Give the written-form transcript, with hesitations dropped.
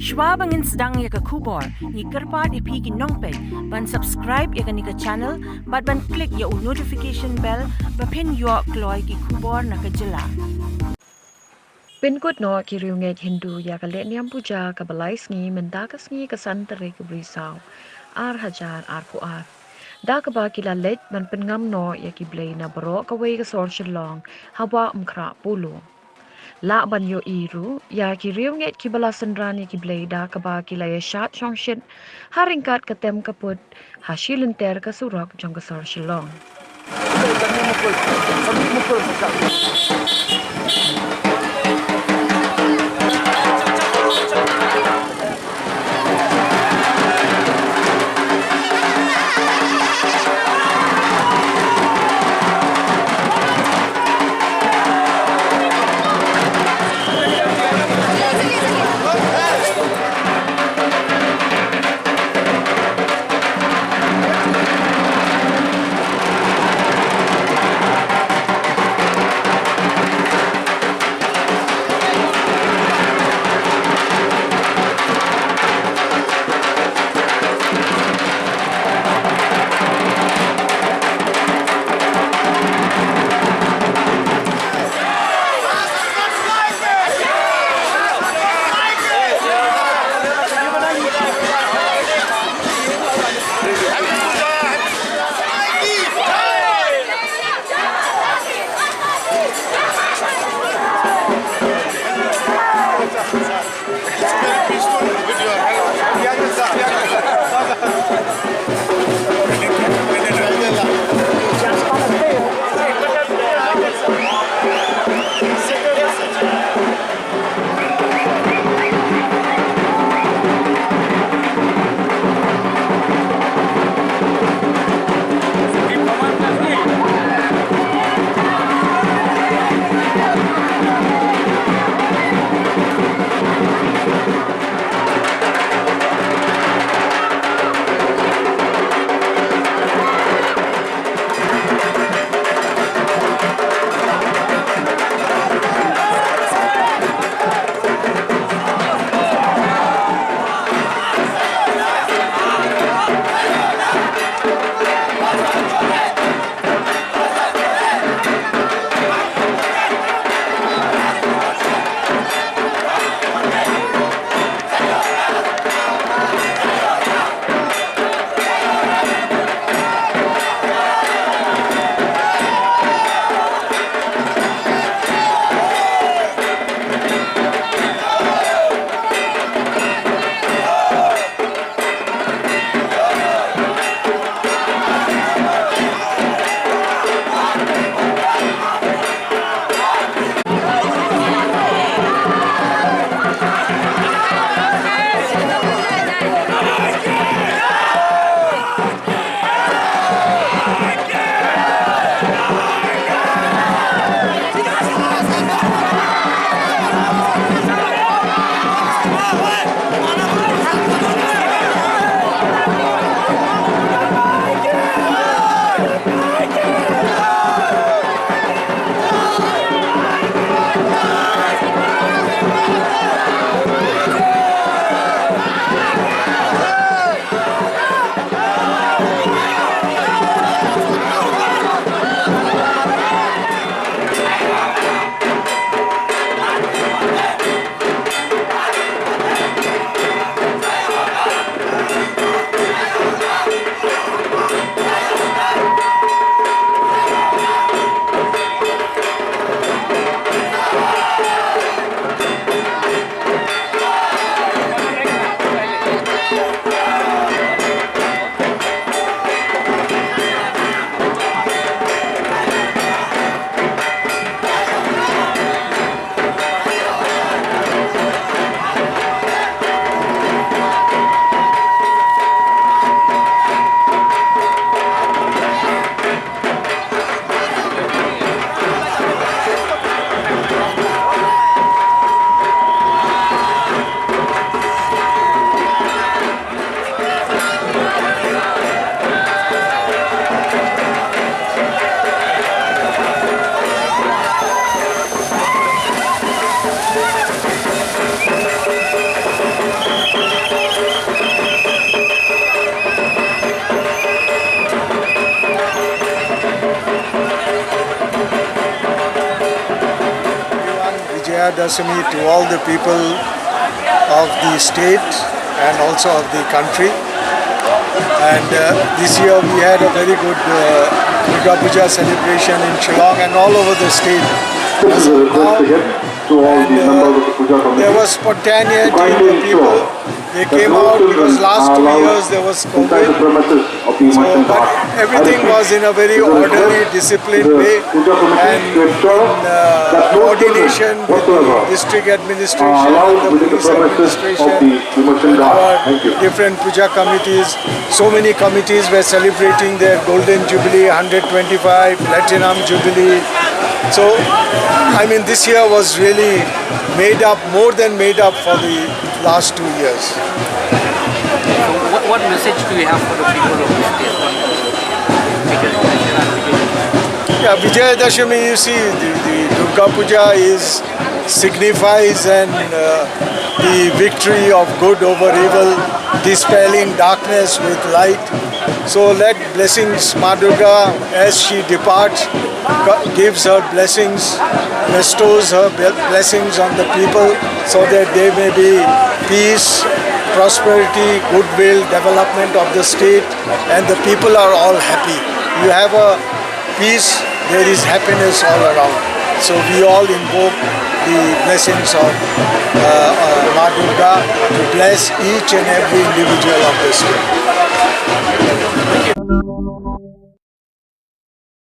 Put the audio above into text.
Schwabangin sedang ya ke kubor, ni kerpat ipi ki nongpek, ban subscribe ya ke ni ke channel, ban klik ya notification bell, pen yo kloy ki kubor na ke jela. Pynkut no ki Riewngeit Hindu ya ka Lehñiam Puja ka blei sngi mynta ka sngi ka tarik risaw ar hajar ar puar. Da kaba kila leit ban ngam no ya ki blei na baroh kawei ka Shillong wahumkhrah polo. La ban yo iru ya ki Riewngeit ki bala synran ya ki blei da kaba kila ya shat shonshit ryngkat ka tem kaput shilynter ka surok jong ka Shillong. Vijayadashami to all the people of the state and also of the country. And this year we had a very good Durga Puja celebration in Shillong and all over the state. This is a request again to all the members of the Puja committee. There was spontaneity in the people. They came out because last 2 years there was kawei. So, but everything was in a very orderly, disciplined way and in coordination with the district administration and the police administration and our different puja committees. So many committees were celebrating their golden jubilee, 125, Lehñiam jubilee. So, I mean, this year was really made up, more than made up for the last 2 years. So what message do you have for the people of the state on Yeah, Vijayadashami, you see, the Durga Puja signifies and the victory of good over evil, dispelling darkness with light. So let blessings, Ma Durga, as she departs, gives her blessings, bestows her blessings on the people so that there may be peace, prosperity, goodwill, development of the state, and the people are all happy. You have a peace, there is happiness all around. So we all invoke the blessings of Ma Durga to bless each and every individual of the state.